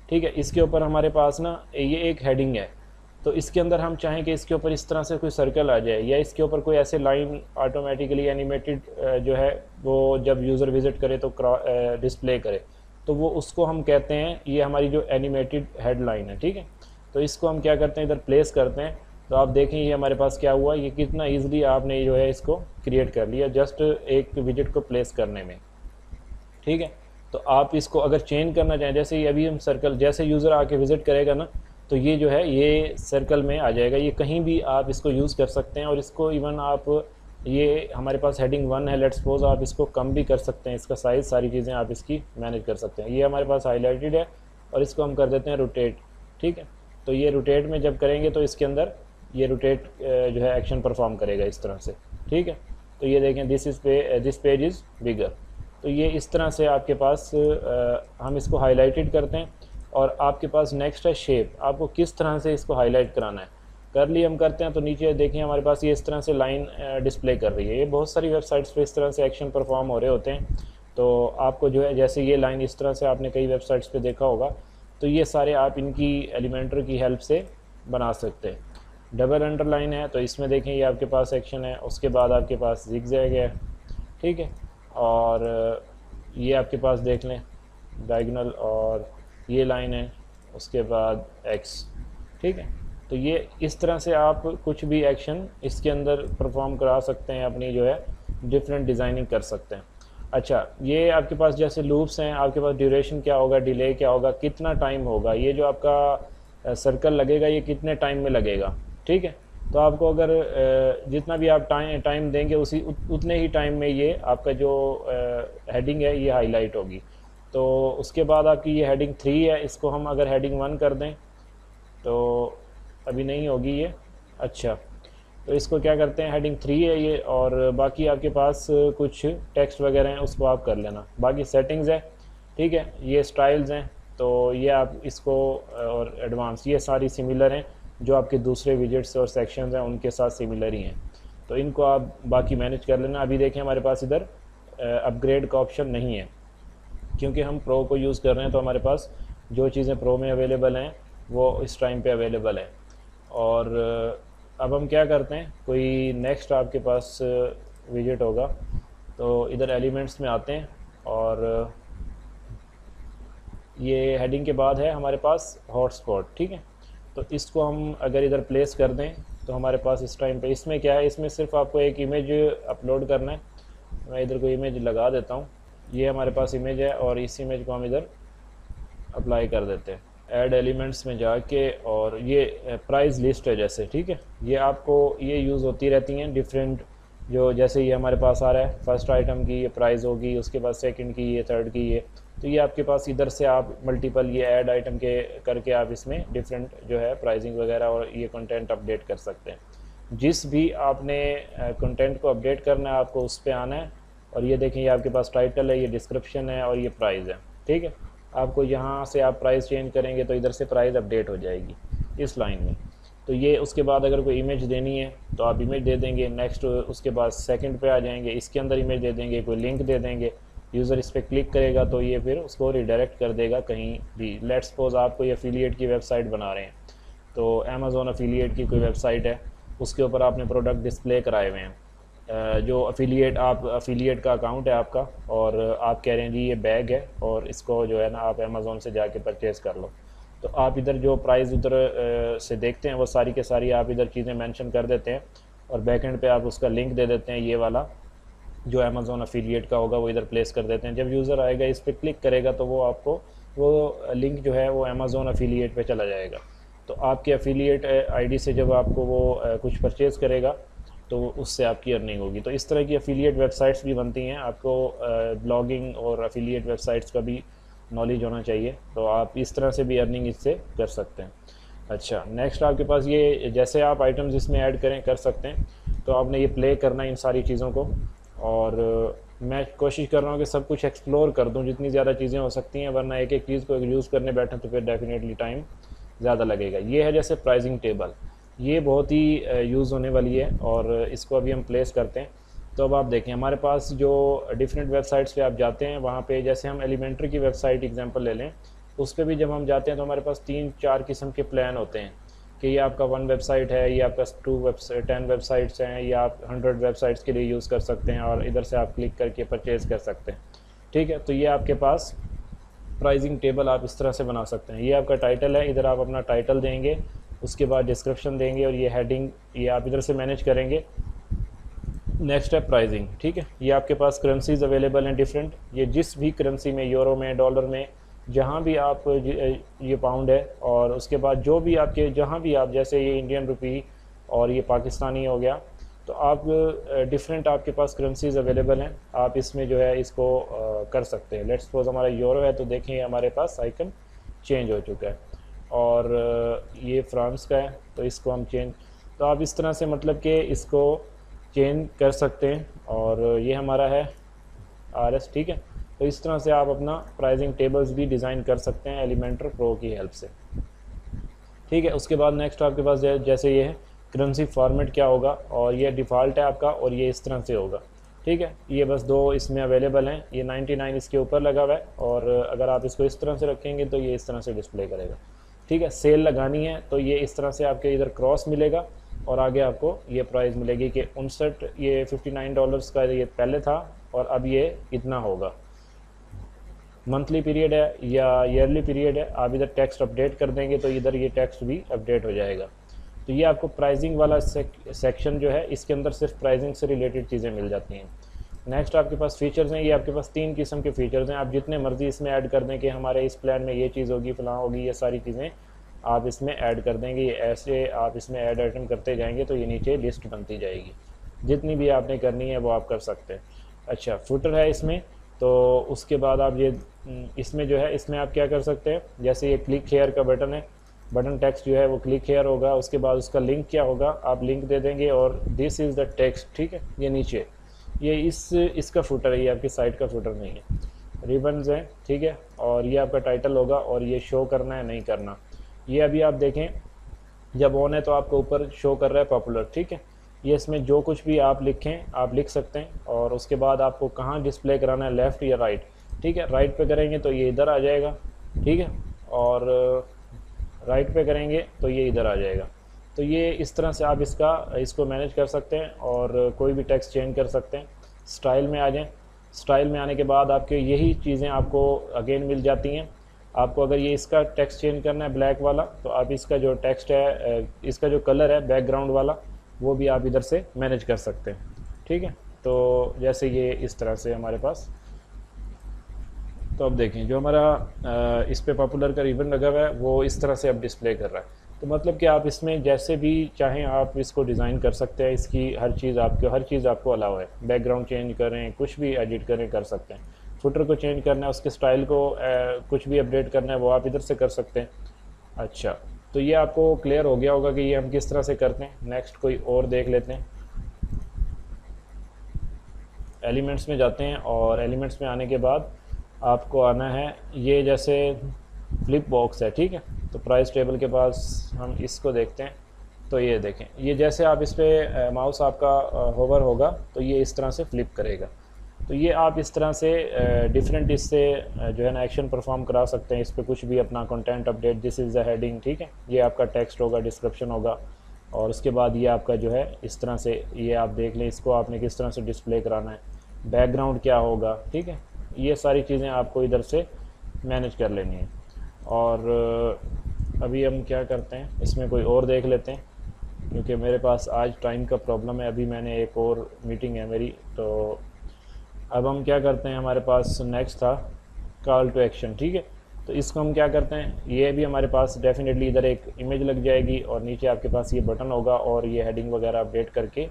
ठीक है, इसके ऊपर हमारे पास ना ये एक हेडिंग है, तो इसके अंदर हम चाहें कि इसके ऊपर इस तरह से कोई सर्कल आ जाए या इसके ऊपर कोई ऐसे लाइन ऑटोमेटिकली एनिमेटेड जो है वो जब यूज़र विज़िट करे तो डिस्प्ले करे, तो वो उसको हम कहते हैं, ये हमारी जो एनिमेटेड हेडलाइन है, ठीक है। तो इसको हम क्या करते हैं, इधर प्लेस करते हैं, तो आप देखें ये हमारे पास क्या हुआ, ये कितना ईजिली आपने जो है इसको क्रिएट कर लिया जस्ट एक विजिट को प्लेस करने में, ठीक है। तो आप इसको अगर चेंज करना चाहें, जैसे ये अभी हम सर्कल, जैसे यूज़र आके विज़िट करेगा ना तो ये जो है ये सर्कल में आ जाएगा, ये कहीं भी आप इसको यूज़ कर सकते हैं। और इसको इवन आप, ये हमारे पास हेडिंग 1 है, लेट्स सपोज, आप इसको कम भी कर सकते हैं, इसका साइज़, सारी चीज़ें आप इसकी मैनेज कर सकते हैं। ये हमारे पास हाईलाइटेड है और इसको हम कर देते हैं रोटेट, ठीक है। तो ये रोटेट में जब करेंगे तो इसके अंदर ये रोटेट जो है एक्शन परफॉर्म करेगा इस तरह से, ठीक है। तो ये देखें दिस पेज इज़ बिगर, तो ये इस तरह से आपके पास हम इसको हाईलाइटेड करते हैं। और आपके पास नेक्स्ट है शेप, आपको किस तरह से इसको हाईलाइट कराना है, करली हम करते हैं तो नीचे देखें हमारे पास ये इस तरह से लाइन डिस्प्ले कर रही है। ये बहुत सारी वेबसाइट्स पे इस तरह से एक्शन परफॉर्म हो रहे होते हैं। तो आपको जो है जैसे ये लाइन इस तरह से आपने कई वेबसाइट्स पे देखा होगा, तो ये सारे आप इनकी एलिमेंटर की हेल्प से बना सकते हैं। डबल अंडरलाइन है तो इसमें देखें ये आपके पास एक्शन है, उसके बाद आपके पास जिगजैग है, ठीक है, और ये आपके पास देख लें डायगोनल, और ये लाइन है, उसके बाद एक्स, ठीक है। तो ये इस तरह से आप कुछ भी एक्शन इसके अंदर परफॉर्म करा सकते हैं, अपनी जो है डिफरेंट डिज़ाइनिंग कर सकते हैं। अच्छा, ये आपके पास जैसे लूप्स हैं, आपके पास ड्यूरेशन क्या होगा, डिले क्या होगा, कितना टाइम होगा, ये जो आपका सर्कल लगेगा ये कितने टाइम में लगेगा, ठीक है। तो आपको अगर जितना भी आप टाइम देंगे उतने ही टाइम में ये आपका जो हेडिंग है ये हाईलाइट होगी। तो उसके बाद आपकी ये हेडिंग 3 है, इसको हम अगर हेडिंग 1 कर दें तो अभी नहीं होगी ये। अच्छा, तो इसको क्या करते हैं, हेडिंग 3 है ये, और बाकी आपके पास कुछ टेक्स्ट वगैरह हैं उसको आप कर लेना। बाकी सेटिंग्स है, ठीक है, ये स्टाइल्स हैं, तो ये आप इसको, और एडवांस, ये सारी सिमिलर हैं जो आपके दूसरे विजेट्स और सेक्शंस हैं उनके साथ सिमिलर ही हैं, तो इनको आप बाकी मैनेज कर लेना। अभी देखें हमारे पास इधर अपग्रेड का ऑप्शन नहीं है क्योंकि हम प्रो को यूज़ कर रहे हैं, तो हमारे पास जो चीज़ें प्रो में अवेलेबल हैं वो इस टाइम पे अवेलेबल है। और अब हम क्या करते हैं, कोई नेक्स्ट आपके पास विजेट होगा तो इधर एलिमेंट्स में आते हैं, और ये हेडिंग के बाद है हमारे पास हॉटस्पॉट, ठीक है। तो इसको हम अगर इधर प्लेस कर दें तो हमारे पास इस टाइम पे, इसमें क्या है, इसमें सिर्फ आपको एक इमेज अपलोड करना है। मैं इधर कोई इमेज लगा देता हूँ, ये हमारे पास इमेज है और इस इमेज को हम इधर अप्लाई कर देते हैं ऐड एलिमेंट्स में जाके, और ये प्राइस लिस्ट है जैसे, ठीक है, ये आपको ये यूज़ होती रहती हैं डिफरेंट, जो जैसे ये हमारे पास आ रहा है फर्स्ट आइटम की ये प्राइस होगी, उसके बाद सेकंड की ये, थर्ड की ये, तो ये आपके पास इधर से आप मल्टीपल ये ऐड आइटम के करके आप इसमें डिफरेंट जो है प्राइसिंग वगैरह और ये कंटेंट अपडेट कर सकते हैं। जिस भी आपने कंटेंट को अपडेट करना है आपको उस पर आना है, और ये देखें ये आपके पास टाइटल है, ये डिस्क्रिप्शन है और ये प्राइस है। ठीक है, आपको यहाँ से आप प्राइस चेंज करेंगे तो इधर से प्राइस अपडेट हो जाएगी इस लाइन में। तो ये उसके बाद अगर कोई इमेज देनी है तो आप इमेज दे देंगे। नेक्स्ट उसके बाद सेकंड पे आ जाएंगे, इसके अंदर इमेज दे देंगे, कोई लिंक दे देंगे, यूज़र इस पर क्लिक करेगा तो ये फिर उसको रिडायरेक्ट कर देगा कहीं भी। लेट्स सपोज आप कोई एफिलिएट की वेबसाइट बना रहे हैं, तो अमेज़ॉन एफिलिएट की कोई वेबसाइट है, उसके ऊपर आपने प्रोडक्ट डिस्प्ले कराए हुए हैं। जो अफिलिएट का अकाउंट है आपका, और आप कह रहे हैं जी ये बैग है और इसको जो है ना आप अमेज़ॉन से जाके परचेज़ कर लो, तो आप इधर जो प्राइस उधर से देखते हैं वो सारी के सारी आप इधर चीज़ें मेंशन कर देते हैं और बैकएंड पे आप उसका लिंक दे देते हैं। ये वाला जो अमेज़ॉन एफिलिएट का होगा वो इधर प्लेस कर देते हैं। जब यूज़र आएगा इस पर क्लिक करेगा तो वो आपको वो लिंक जो है वो अमेज़ॉन एफिलिएट पे चला जाएगा। तो आपके एफिलिएट आईडी से जब आपको वो कुछ परचेज़ करेगा तो उससे आपकी अर्निंग होगी। तो इस तरह की एफिलिएट वेबसाइट्स भी बनती हैं। आपको ब्लॉगिंग और एफिलिएट वेबसाइट्स का भी नॉलेज होना चाहिए, तो आप इस तरह से भी अर्निंग इससे कर सकते हैं। अच्छा, नेक्स्ट आपके पास ये जैसे आप आइटम्स इसमें ऐड कर सकते हैं, तो आपने ये प्ले करना है इन सारी चीज़ों को। और मैं कोशिश कर रहा हूँ कि सब कुछ एक्सप्लोर कर दूँ जितनी ज़्यादा चीज़ें हो सकती हैं, वरना एक एक चीज़ को यूज़ करने बैठें तो फिर डेफिनेटली टाइम ज़्यादा लगेगा। ये है जैसे प्राइसिंग टेबल, ये बहुत ही यूज़ होने वाली है और इसको अभी हम प्लेस करते हैं। तो अब आप देखें हमारे पास जो डिफरेंट वेबसाइट्स पे आप जाते हैं, वहाँ पे जैसे हम एलिमेंट्री की वेबसाइट एग्जांपल ले लें, उस पर भी जब हम जाते हैं तो हमारे पास 3-4 किस्म के प्लान होते हैं कि ये आपका 1 वेबसाइट है, ये आपका 10 वेबसाइट्स हैं, या आप 100 वेबसाइट्स के लिए यूज़ कर सकते हैं और इधर से आप क्लिक करके परचेज़ कर सकते हैं। ठीक है, तो ये आपके पास प्राइसिंग टेबल आप इस तरह से बना सकते हैं। ये आपका टाइटल है, इधर आप अपना टाइटल देंगे, उसके बाद डिस्क्रिप्शन देंगे और ये हेडिंग ये आप इधर से मैनेज करेंगे। नेक्स्ट है प्राइसिंग। ठीक है, ये आपके पास करेंसीज अवेलेबल हैं डिफरेंट, ये जिस भी करेंसी में, यूरो में, डॉलर में, जहाँ भी आप ये पाउंड है, और उसके बाद जो भी आपके जहाँ भी आप जैसे ये इंडियन रुपी और ये पाकिस्तानी हो गया, तो आप डिफरेंट आपके पास करेंसीज अवेलेबल हैं। आप इसमें जो है इसको कर सकते हैं। लेट्स सपोज हमारा यूरो है तो देखें हमारे पास आइकन चेंज हो चुका है, और ये फ्रांस का है तो इसको हम चेंज, तो आप इस तरह से मतलब कि इसको चेंज कर सकते हैं। और ये हमारा है RS। ठीक है, तो इस तरह से आप अपना प्राइसिंग टेबल्स भी डिज़ाइन कर सकते हैं एलिमेंटर प्रो की हेल्प से। ठीक है, उसके बाद नेक्स्ट आपके पास जैसे ये है करेंसी फॉर्मेट क्या होगा, और ये डिफ़ॉल्ट है आपका और ये इस तरह से होगा। ठीक है, ये बस 2 इसमें अवेलेबल हैं, ये 99 इसके ऊपर लगा हुआ है, और अगर आप इसको इस तरह से रखेंगे तो ये इस तरह से डिस्प्ले करेगा। ठीक है, सेल लगानी है तो ये इस तरह से आपके इधर क्रॉस मिलेगा और आगे आपको ये प्राइस मिलेगी कि 59 ये $59 का ये पहले था और अब ये इतना होगा। मंथली पीरियड है या ईयरली पीरियड है, आप इधर टेक्स्ट अपडेट कर देंगे तो इधर ये टेक्स्ट भी अपडेट हो जाएगा। तो ये आपको प्राइसिंग वाला सेक्शन जो है, इसके अंदर सिर्फ प्राइसिंग से रिलेटेड चीज़ें मिल जाती हैं। नेक्स्ट आपके पास फीचर्स हैं, ये आपके पास 3 किस्म के फीचर्स हैं। आप जितने मर्जी इसमें ऐड कर दें कि हमारे इस प्लान में ये चीज़ होगी, फलां होगी, ये सारी चीज़ें आप इसमें ऐड कर देंगे। ये ऐसे आप इसमें ऐड आइटम करते जाएंगे तो ये नीचे लिस्ट बनती जाएगी, जितनी भी आपने करनी है वो आप कर सकते हैं। अच्छा, फुटर है इसमें, तो उसके बाद आप ये इसमें जो है इसमें आप क्या कर सकते हैं, जैसे ये क्लिक हेयर का बटन है, बटन टेक्स्ट जो है वो क्लिक हेयर होगा, उसके बाद उसका लिंक क्या होगा, आप लिंक दे देंगे और दिस इज़ द टेक्स्ट। ठीक है, ये नीचे ये इसका फुटर है, ये आपकी साइट का फुटर नहीं है। रिबन्स हैं, ठीक है, और ये आपका टाइटल होगा और ये शो करना है नहीं करना। ये अभी आप देखें जब ऑन है तो आपको ऊपर शो कर रहा है पॉपुलर। ठीक है, ये इसमें जो कुछ भी आप लिखें आप लिख सकते हैं, और उसके बाद आपको कहाँ डिस्प्ले कराना है, लेफ़्ट या राइट। ठीक है, राइट पे करेंगे तो ये इधर आ जाएगा। ठीक है, और राइट पे करेंगे तो ये इधर आ जाएगा। तो ये इस तरह से आप इसको मैनेज कर सकते हैं और कोई भी टेक्स्ट चेंज कर सकते हैं। स्टाइल में आ जाएं, स्टाइल में आने के बाद आपके यही चीज़ें आपको अगेन मिल जाती हैं। आपको अगर ये इसका टेक्स्ट चेंज करना है ब्लैक वाला, तो आप इसका जो टेक्स्ट है, इसका जो कलर है बैकग्राउंड वाला, वो भी आप इधर से मैनेज कर सकते हैं। ठीक है, तो जैसे ये इस तरह से हमारे पास, तो अब देखें जो हमारा इस पे पॉपुलर का रिबन लगा हुआ है वो इस तरह से अब डिस्प्ले कर रहा है। तो मतलब कि आप इसमें जैसे भी चाहें आप इसको डिज़ाइन कर सकते हैं। इसकी हर चीज़ आपको अलाउ है। बैकग्राउंड चेंज करें, कुछ भी एडिट करें, कर सकते हैं। फुटर को चेंज करना है, उसके स्टाइल को कुछ भी अपडेट करना है वो आप इधर से कर सकते हैं। अच्छा, तो ये आपको क्लियर हो गया होगा कि ये हम किस तरह से करते हैं। नेक्स्ट कोई और देख लेते हैं। एलिमेंट्स में जाते हैं और एलिमेंट्स में आने के बाद आपको आना है, ये जैसे फ्लिप बॉक्स है, ठीक है। तो प्राइस टेबल के पास हम इसको देखते हैं। तो ये देखें, ये जैसे आप इस पर माउस आपका होवर होगा तो ये इस तरह से फ्लिप करेगा। तो ये आप इस तरह से डिफरेंट इससे जो है ना एक्शन परफॉर्म करा सकते हैं। इस पर कुछ भी अपना content update, this is the heading, ठीक है। ये आपका टेक्स्ट होगा, डिस्क्रिप्शन होगा, और उसके बाद ये आपका जो है इस तरह से, ये आप देख लें इसको आपने किस तरह से डिस्प्ले कराना है, बैकग्राउंड क्या होगा, ठीक है। ये सारी चीज़ें आपको इधर से मैनेज कर लेनी है। और अभी हम क्या करते हैं, इसमें कोई और देख लेते हैं, क्योंकि मेरे पास आज टाइम का प्रॉब्लम है। अभी मैंने एक और मीटिंग है मेरी, तो अब हम क्या करते हैं, हमारे पास नेक्स्ट था कॉल टू एक्शन, ठीक है। तो इसको हम क्या करते हैं, ये भी हमारे पास डेफिनेटली इधर एक इमेज लग जाएगी और नीचे आपके पास ये बटन होगा और ये हेडिंग वगैरह अपडेट करके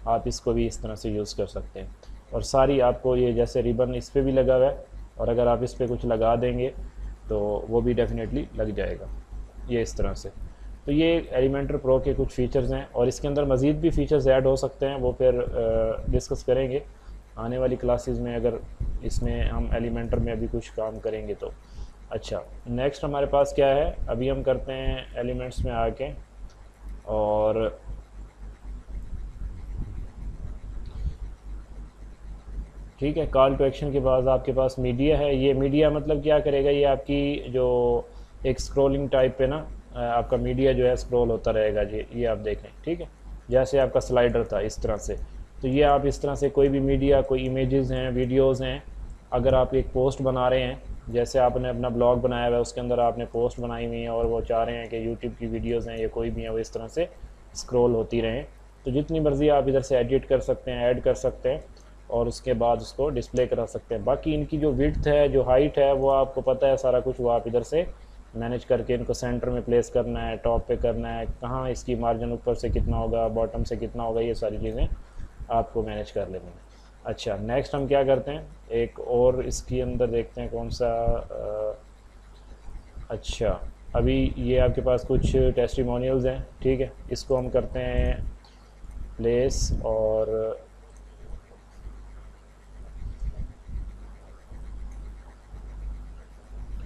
आप इसको भी इस तरह से यूज़ कर सकते हैं। और सारी आपको ये जैसे रिबन इस पर भी लगा हुआ है, और अगर आप इस पर कुछ लगा देंगे तो वो भी डेफिनेटली लग जाएगा ये इस तरह से। तो ये एलिमेंटर प्रो के कुछ फ़ीचर्स हैं, और इसके अंदर मज़ीद भी फ़ीचर्स ऐड हो सकते हैं, वो फिर डिस्कस करेंगे आने वाली क्लासेस में, अगर इसमें हम एलिमेंटर में अभी कुछ काम करेंगे तो। अच्छा, नेक्स्ट हमारे पास क्या है, अभी हम करते हैं एलिमेंट्स में आके, और ठीक है, कॉल टू एक्शन के बाद आपके पास मीडिया है। ये मीडिया मतलब क्या करेगा, ये आपकी जो एक स्क्रॉलिंग टाइप पे ना आपका मीडिया जो है स्क्रॉल होता रहेगा जी, ये आप देखें, ठीक है। जैसे आपका स्लाइडर था इस तरह से, तो ये आप इस तरह से कोई भी मीडिया, कोई इमेजेस हैं, वीडियोस हैं, अगर आप एक पोस्ट बना रहे हैं, जैसे आपने अपना ब्लॉग बनाया हुआ है उसके अंदर आपने पोस्ट बनाई हुई है और वो चाह रहे हैं कि यूट्यूब की वीडियोस हैं या कोई भी हैं वो इस तरह से स्क्रॉल होती रहें, तो जितनी मर्ज़ी आप इधर से एडिट कर सकते हैं, ऐड कर सकते हैं, और उसके बाद उसको डिस्प्ले करा सकते हैं। बाकी इनकी जो विड्थ है, जो हाइट है, वो आपको पता है सारा कुछ, वो आप इधर से मैनेज करके इनको सेंटर में प्लेस करना है, टॉप पे करना है, कहाँ इसकी मार्जिन ऊपर से कितना होगा, बॉटम से कितना होगा, ये सारी चीज़ें आपको मैनेज कर लेनी है। अच्छा, नेक्स्ट हम क्या करते हैं, एक और इसके अंदर देखते हैं कौन सा अच्छा, अभी ये आपके पास कुछ टेस्टिमोनियल्स हैं, ठीक है। इसको हम करते हैं प्लेस, और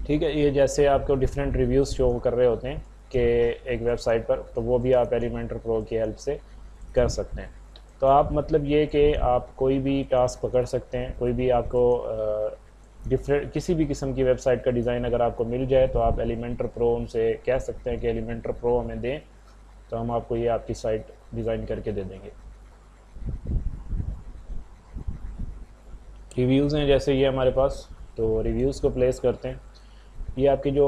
ठीक है, ये जैसे आपको डिफरेंट रिव्यूज़ शो कर रहे होते हैं कि एक वेबसाइट पर, तो वो भी आप एलिमेंटर प्रो की हेल्प से कर सकते हैं। तो आप मतलब ये कि आप कोई भी टास्क पकड़ सकते हैं, कोई भी आपको डिफरेंट किसी भी किस्म की वेबसाइट का डिज़ाइन अगर आपको मिल जाए तो आप एलिमेंटर प्रो उनसे कह सकते हैं कि एलिमेंटर प्रो हमें दें, तो हम आपको ये आपकी साइट डिज़ाइन करके दे देंगे। रिव्यूज़ हैं जैसे ये हमारे पास, तो रिव्यूज़ को प्लेस करते हैं। ये आपकी जो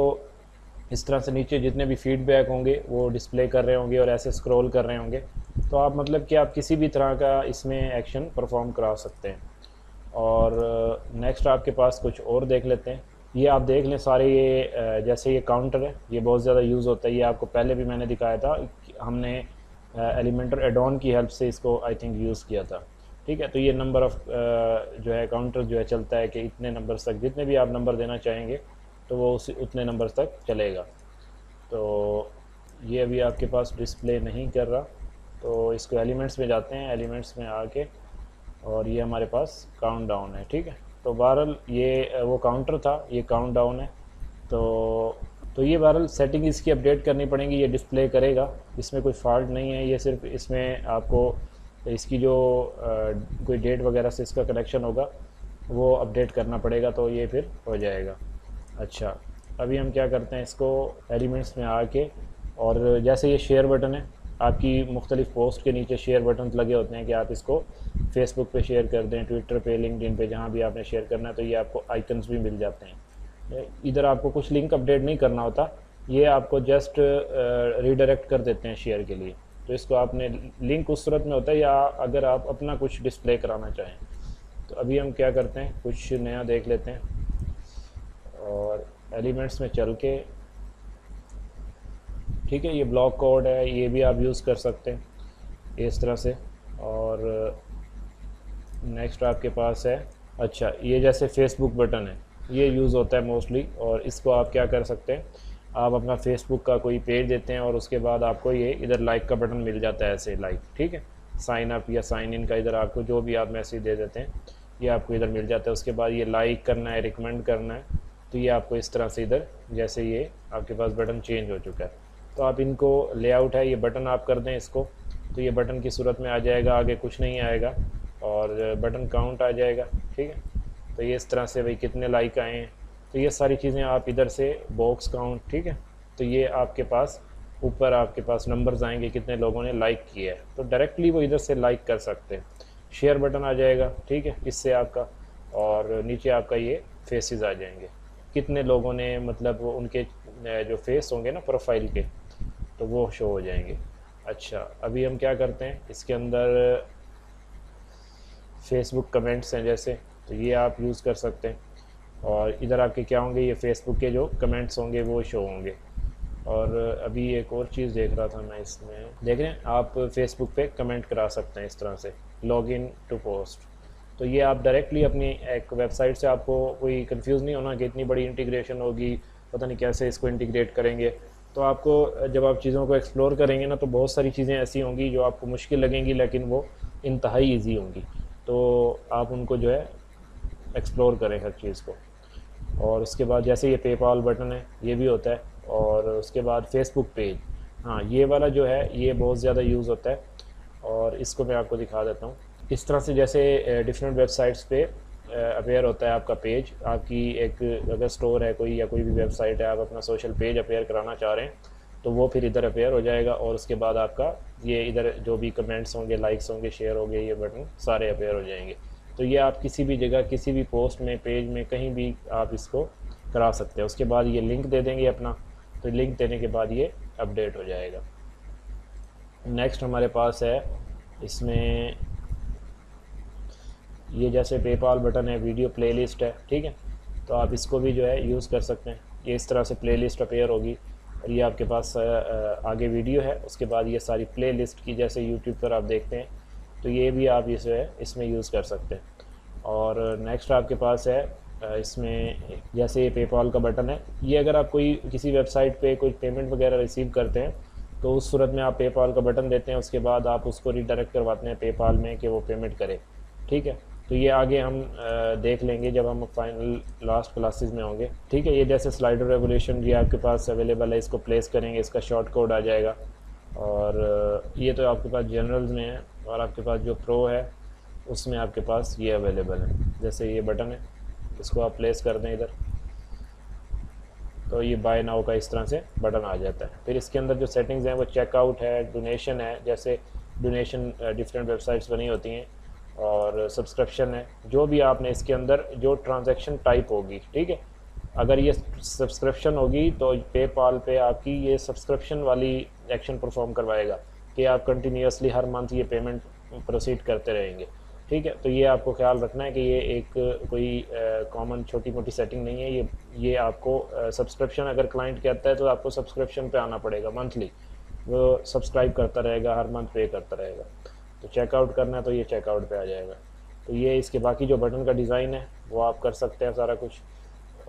इस तरह से नीचे जितने भी फीडबैक होंगे वो डिस्प्ले कर रहे होंगे और ऐसे स्क्रॉल कर रहे होंगे, तो आप मतलब कि आप किसी भी तरह का इसमें एक्शन परफॉर्म करा सकते हैं। और नेक्स्ट आपके पास कुछ और देख लेते हैं। ये आप देख लें सारे, ये जैसे ये काउंटर है, ये बहुत ज़्यादा यूज़ होता है, ये आपको पहले भी मैंने दिखाया था, हमने एलिमेंटर एडॉन की हेल्प से इसको आई थिंक यूज़ किया था, ठीक है। तो ये नंबर ऑफ़ जो है काउंटर जो है चलता है कि इतने नंबर्स तक, जितने भी आप नंबर देना चाहेंगे तो वो उतने नंबर्स तक चलेगा। तो ये अभी आपके पास डिस्प्ले नहीं कर रहा, तो इसको एलिमेंट्स में जाते हैं, एलिमेंट्स में आके, और ये हमारे पास काउंट डाउन है, ठीक है। तो बहरहाल ये वो काउंटर था, ये काउंट डाउन है। तो ये बहरहाल सेटिंग इसकी अपडेट करनी पड़ेगी, ये डिस्प्ले करेगा, इसमें कोई फॉल्ट नहीं है। ये सिर्फ इसमें आपको इसकी जो कोई डेट वगैरह से इसका कनेक्शन होगा वो अपडेट करना पड़ेगा, तो ये फिर हो जाएगा। अच्छा, अभी हम क्या करते हैं, इसको एलिमेंट्स में आके, और जैसे ये शेयर बटन है, आपकी मुख्तलिफ़ पोस्ट के नीचे शेयर बटन लगे होते हैं कि आप इसको फेसबुक पे शेयर कर दें, ट्विटर पे, लिंक्डइन पे, जहाँ भी आपने शेयर करना है, तो ये आपको आइकन्स भी मिल जाते हैं। इधर आपको कुछ लिंक अपडेट नहीं करना होता, ये आपको जस्ट रीडायरेक्ट कर देते हैं शेयर के लिए। तो इसको आपने लिंक उस सूरत में होता है या अगर आप अपना कुछ डिस्प्ले कराना चाहें। तो अभी हम क्या करते हैं, कुछ नया देख लेते हैं, और एलिमेंट्स में चल के, ठीक है, ये ब्लॉक कोड है, ये भी आप यूज़ कर सकते हैं इस तरह से। और नेक्स्ट आपके पास है, अच्छा, ये जैसे फेसबुक बटन है, ये यूज़ होता है मोस्टली, और इसको आप क्या कर सकते हैं, आप अपना फेसबुक का कोई पेज देते हैं और उसके बाद आपको ये इधर लाइक का बटन मिल जाता है, ऐसे लाइक, ठीक है, साइन अप या साइन इन का, इधर आपको जो भी आप मैसेज दे देते हैं ये आपको इधर मिल जाता है। उसके बाद ये लाइक करना है, रिकमेंड करना है, तो ये आपको इस तरह से इधर जैसे ये आपके पास बटन चेंज हो चुका है। तो आप इनको लेआउट है, ये बटन आप कर दें इसको, तो ये बटन की सूरत में आ जाएगा, आगे कुछ नहीं आएगा और बटन काउंट आ जाएगा। ठीक है, तो ये इस तरह से भाई कितने लाइक आए हैं, तो ये सारी चीज़ें आप इधर से बॉक्स काउंट, ठीक है, तो ये आपके पास ऊपर आपके पास नंबर्स आएंगे कितने लोगों ने लाइक किया है, तो डायरेक्टली वो इधर से लाइक कर सकते हैं। शेयर बटन आ जाएगा, ठीक है, इससे आपका, और नीचे आपका ये फेसेस आ जाएंगे, कितने लोगों ने मतलब उनके जो फेस होंगे ना प्रोफाइल के, तो वो शो हो जाएंगे। अच्छा, अभी हम क्या करते हैं, इसके अंदर फेसबुक कमेंट्स हैं जैसे, तो ये आप यूज़ कर सकते हैं, और इधर आपके क्या होंगे, ये फेसबुक के जो कमेंट्स होंगे वो शो होंगे। और अभी एक और चीज़ देख रहा था मैं, इसमें देख रहे हैं आप फेसबुक पे कमेंट करा सकते हैं इस तरह से, लॉगिन टू पोस्ट, तो ये आप डायरेक्टली अपनी एक वेबसाइट से, आपको कोई कंफ्यूज नहीं होना कि इतनी बड़ी इंटीग्रेशन होगी, पता नहीं कैसे इसको इंटीग्रेट करेंगे। तो आपको जब आप चीज़ों को एक्सप्लोर करेंगे ना, तो बहुत सारी चीज़ें ऐसी होंगी जो आपको मुश्किल लगेंगी, लेकिन वो इंतहाई ईजी होंगी, तो आप उनको जो है एक्सप्लोर करें हर चीज़ को। और उसके बाद जैसे ये पेपाल बटन है, ये भी होता है, और उसके बाद फेसबुक पेज, हाँ ये वाला जो है ये बहुत ज़्यादा यूज़ होता है, और इसको मैं आपको दिखा देता हूँ। इस तरह से जैसे डिफरेंट वेबसाइट्स पे अपेयर होता है आपका पेज, आपकी एक अगर स्टोर है कोई या कोई भी वेबसाइट है, आप अपना सोशल पेज अपेयर कराना चाह रहे हैं, तो वो फिर इधर अपेयर हो जाएगा, और उसके बाद आपका ये इधर जो भी कमेंट्स होंगे, लाइक्स होंगे, शेयर होंगे, ये बटन सारे अपेयर हो जाएंगे। तो ये आप किसी भी जगह, किसी भी पोस्ट में, पेज में, कहीं भी आप इसको करा सकते हैं। उसके बाद ये लिंक दे देंगे अपना, तो लिंक देने के बाद ये अपडेट हो जाएगा। नेक्स्ट हमारे पास है इसमें ये जैसे पेपाल बटन है, वीडियो प्लेलिस्ट है, ठीक है, तो आप इसको भी जो है यूज़ कर सकते हैं। ये इस तरह से प्लेलिस्ट अपेयर होगी, और ये आपके पास आगे वीडियो है, उसके बाद ये सारी प्लेलिस्ट की, जैसे यूट्यूब पर आप देखते हैं, तो ये भी आप इसे इसमें यूज़ कर सकते हैं। और नेक्स्ट आपके पास है इसमें जैसे ये पेपाल का बटन है, ये अगर आप कोई किसी वेबसाइट पे कोई पेमेंट वगैरह रिसीव करते हैं, तो उस सूरत में आप पेपाल का बटन देते हैं, उसके बाद आप उसको रिडायरेक्ट करवाते हैं पेपाल में कि वो पेमेंट करे, ठीक है। तो ये आगे हम देख लेंगे जब हम फाइनल लास्ट क्लासेस में होंगे, ठीक है। ये जैसे स्लाइडर रेवोल्यूशन ये आपके पास अवेलेबल है, इसको प्लेस करेंगे, इसका शॉर्ट कोड आ जाएगा, और ये तो आपके पास जनरल्स में है, और आपके पास जो प्रो है उसमें आपके पास ये अवेलेबल है। जैसे ये बटन है, इसको आप प्लेस कर दें इधर, तो ये बाय नाउ का इस तरह से बटन आ जाता है। फिर इसके अंदर जो सेटिंग्स हैं वो चेकआउट है, डोनेशन है, जैसे डोनेशन डिफरेंट वेबसाइट्स बनी होती हैं, और सब्सक्रिप्शन है, जो भी आपने इसके अंदर जो ट्रांजैक्शन टाइप होगी, ठीक है, अगर ये सब्सक्रिप्शन होगी तो पेपाल पे आपकी ये सब्सक्रिप्शन वाली एक्शन परफॉर्म करवाएगा कि आप कंटिन्यूसली हर मंथ ये पेमेंट प्रोसीड करते रहेंगे, ठीक है। तो ये आपको ख्याल रखना है कि ये एक कोई कॉमन छोटी मोटी सेटिंग नहीं है, ये आपको सब्सक्रिप्शन अगर क्लाइंट कहता है तो आपको सब्सक्रिप्शन पे आना पड़ेगा, मंथली वो सब्सक्राइब करता रहेगा, हर मंथ पे करता रहेगा। तो चेकआउट करना है तो ये चेकआउट पे आ जाएगा। तो ये इसके बाकी जो बटन का डिज़ाइन है वो आप कर सकते हैं सारा कुछ।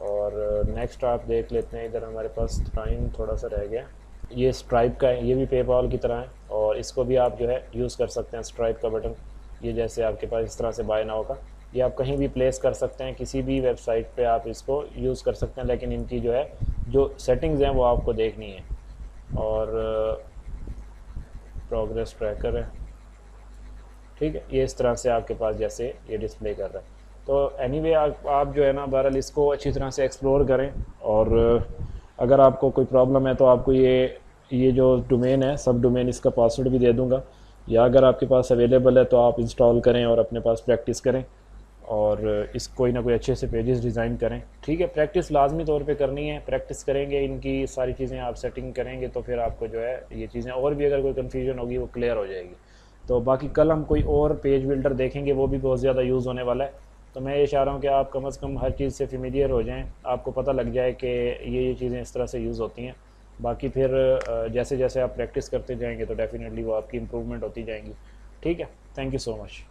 और नेक्स्ट आप देख लेते हैं, इधर हमारे पास टाइम थोड़ा सा रह गया। ये स्ट्राइप का है, ये भी पेपाल की तरह है, और इसको भी आप जो है यूज़ कर सकते हैं। स्ट्राइप का बटन ये जैसे आपके पास इस तरह से बाय नाउ का, ये आप कहीं भी प्लेस कर सकते हैं, किसी भी वेबसाइट पे आप इसको यूज़ कर सकते हैं, लेकिन इनकी जो है जो सेटिंग्स हैं वो आपको देखनी है। और प्रोग्रेस ट्रैकर है, ठीक है, ये इस तरह से आपके पास जैसे ये डिस्प्ले कर रहा है। तो एनीवे आप जो है ना बहरहाल इसको अच्छी तरह से एक्सप्लोर करें, और अगर आपको कोई प्रॉब्लम है तो आपको ये जो डोमेन है, सब डोमेन, इसका पासवर्ड भी दे दूंगा, या अगर आपके पास अवेलेबल है तो आप इंस्टॉल करें और अपने पास प्रैक्टिस करें, और इस कोई ना कोई अच्छे से पेजेस डिज़ाइन करें, ठीक है। प्रैक्टिस लाजमी तौर पे करनी है, प्रैक्टिस करेंगे, इनकी सारी चीज़ें आप सेटिंग करेंगे तो फिर आपको जो है ये चीज़ें, और भी अगर कोई कन्फ्यूजन होगी वो क्लियर हो जाएगी। तो बाकी कल हम कोई और पेज बिल्डर देखेंगे, वो भी बहुत ज़्यादा यूज़ होने वाला है। तो मैं ये चाह रहा हूँ कि आप कम से कम हर चीज़ से फेमिलियर हो जाएं, आपको पता लग जाए कि ये चीज़ें इस तरह से यूज़ होती हैं। बाकी फिर जैसे जैसे आप प्रैक्टिस करते जाएंगे तो डेफिनेटली वो आपकी इम्प्रूवमेंट होती जाएंगी, ठीक है। Thank you so much.